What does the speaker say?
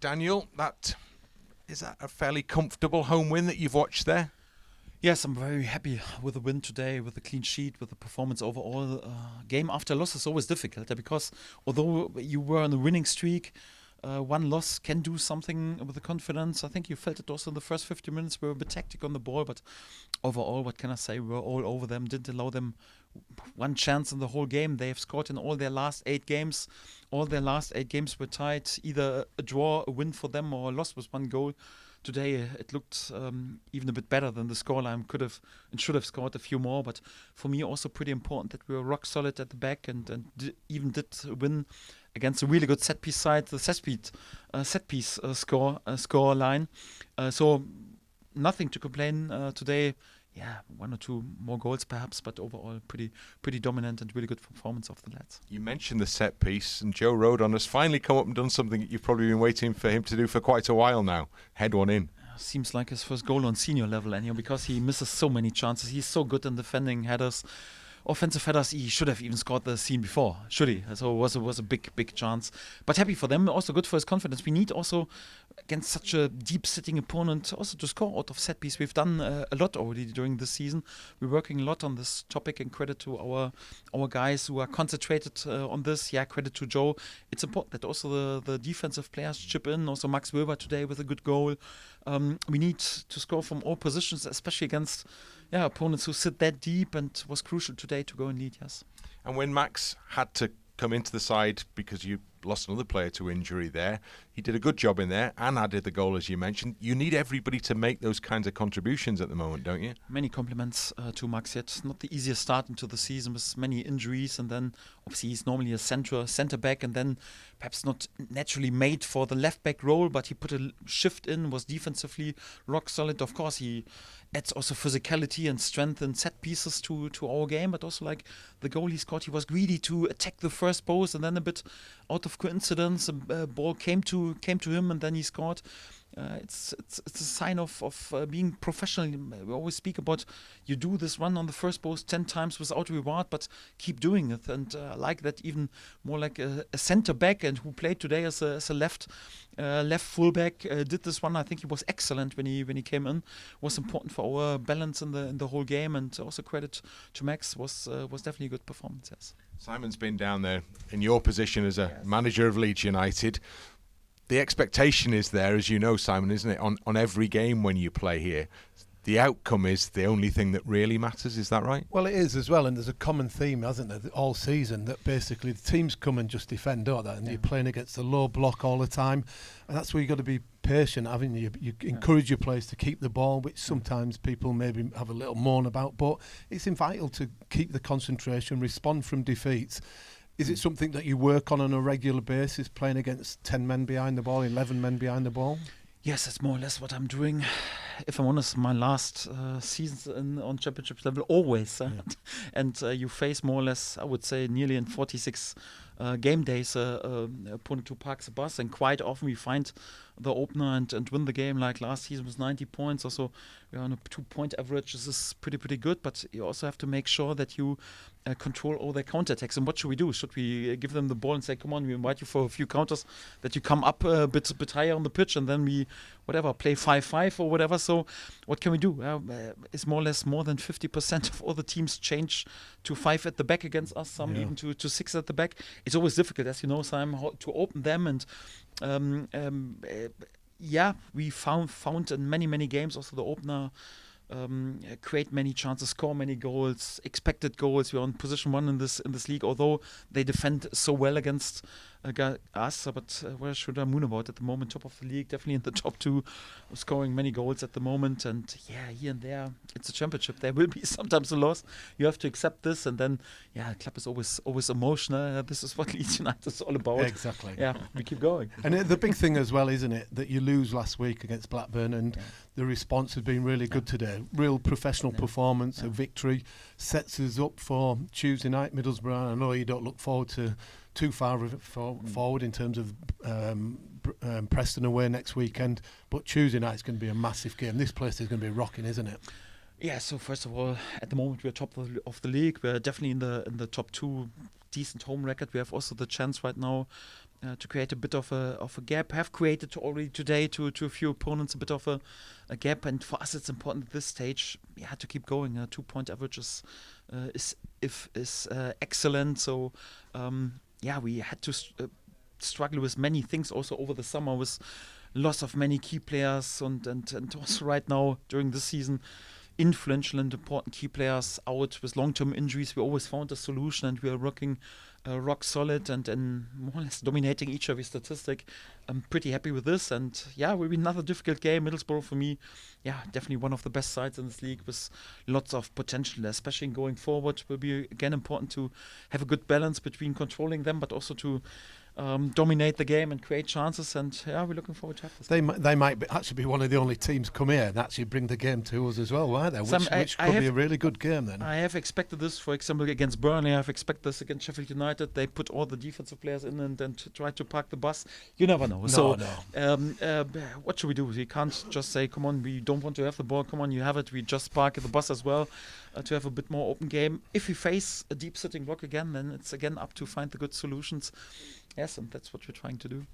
Daniel, is that a fairly comfortable home win that you've watched there? Yes, I'm very happy with the win today, with the clean sheet, with the performance overall. Game after loss is always difficult because although you were on a winning streak, one loss can do something with the confidence. I think you felt it also in the first 50 minutes. We were a bit tactic on the ball, but overall, what can I say? We were all over them, didn't allow them one chance in the whole game. They have scored in all their last 8 games. All their last 8 games were tied, either a draw, a win for them, or a loss with 1 goal. Today it looked even a bit better than the scoreline could have and should have scored a few more. But for me, also pretty important that we were rock solid at the back and even did win against a really good set piece side, the set piece score line. So nothing to complain today. Yeah, 1 or 2 more goals perhaps, but overall pretty dominant and really good performance of the lads. You mentioned the set piece, and Joe Rodon has finally come up and done something that you've probably been waiting for him to do for quite a while now. Head one in. Seems like his first goal on senior level, and because he misses so many chances. He's so good in defending headers. Offensive headers, he should have even scored the scene before, should he? So it was a big chance. But happy for them, also good for his confidence. We need also, against such a deep-sitting opponent, also to score out of set piece. We've done a lot already during this season. We're working a lot on this topic, and credit to our guys who are concentrated on this. Yeah, credit to Joe. It's important that also the defensive players chip in. Also Max Wilber today with a good goal. We need to score from all positions, especially against opponents who sit that deep, and was crucial today to go and lead, yes. And when Max had to come into the side because you lost another player to injury there, he did a good job in there and added the goal, as you mentioned. You need everybody to make those kinds of contributions at the moment, don't you? Many compliments to Max. Yet not the easiest start into the season with many injuries, and then obviously he's normally a centre back, and then perhaps not naturally made for the left back role, but he put a shift in, was defensively rock solid. Of course, he adds also physicality and strength and set pieces to our game, but also like the goal he scored, he was greedy to attack the first post, and then a bit out of coincidence, a ball came to him, and then he scored. It's a sign of being professional. We always speak about you do this run on the first post 10 times without reward, but keep doing it. And I like that even more like a centre back, and who played today as a left fullback did this one. I think he was excellent when he came in. Was important for our balance in the whole game, and also credit to Max. Was definitely a good performance. Yes. Simon's been down there in your position as a manager of Leeds United. The expectation is there, as you know, Simon, isn't it? On every game when you play here, the outcome is the only thing that really matters. Is that right? Well, it is as well, and there's a common theme, hasn't there, all season, that basically the teams come and just defend, don't they? And you're playing against a low block all the time, and that's where you've got to be patient, haven't you? You encourage your players to keep the ball, which sometimes people maybe have a little moan about, but it's vital to keep the concentration, respond from defeats. Is it something that you work on a regular basis, playing against 10 men behind the ball, 11 men behind the ball? Yes, it's more or less what I'm doing. If I'm honest, my last seasons on championship level always. And you face more or less, I would say, nearly in 46 game days, opponent who parks a bus, and quite often we find the opener and win the game. Like last season was 90 points, also we're on a 2-point average. This is pretty good, but you also have to make sure that you control all their counterattacks. And what should we do? Should we give them the ball and say, come on, we invite you for a few counters, that you come up a bit higher on the pitch, and then we play 5-5 or whatever. So what can we do? It's more or less more than 50% of all the teams change to 5 at the back against us, some even to 6 at the back. It's always difficult, as you know, Simon, to open them. And we found in many games also the opener create many chances, score many goals, expected goals. We're on position 1 in this league, although they defend so well against us. But where should I moon about at the moment? Top of the league, definitely in the top 2, scoring many goals at the moment. And here and there, it's a championship. There will be sometimes a loss. You have to accept this, and then the club is always emotional. This is what Leeds United is all about. Exactly. Yeah, we keep going. And the big thing as well, isn't it, that you lose last week against Blackburn, and the response has been really good today. Real professional performance, a victory, sets us up for Tuesday night, Middlesbrough. I know you don't look forward to too far forward in terms of Preston away next weekend, but Tuesday night's going to be a massive game. This place is going to be rocking, isn't it? Yeah, so first of all, at the moment we're top of the league. We're definitely in the top 2, decent home record. We have also the chance right now to create a bit of a gap. Have created already today to a few opponents a bit of a gap, and for us it's important at this stage, to keep going. 2-point average is excellent. So we had to struggle with many things also over the summer, with loss of many key players and also right now during this season, influential and important key players out with long-term injuries. We always found a solution, and we are working rock solid and more or less dominating each every statistic. I'm pretty happy with this, and will be another difficult game. Middlesbrough for me, definitely one of the best sides in this league with lots of potential, especially going forward. Will be again important to have a good balance between controlling them, but also to dominate the game and create chances, and we're looking forward to have this. They might actually be one of the only teams come here and actually bring the game to us as well, won't they? Which could be a really good game then. I have expected this, for example, against Burnley. I have expected this against Sheffield United. They put all the defensive players in and try to park the bus. You never know. What should we do? We can't just say, come on, we don't want to have the ball. Come on, you have it. We just park the bus as well to have a bit more open game. If we face a deep sitting block again, then it's again up to find the good solutions. Yes, and that's what we're trying to do.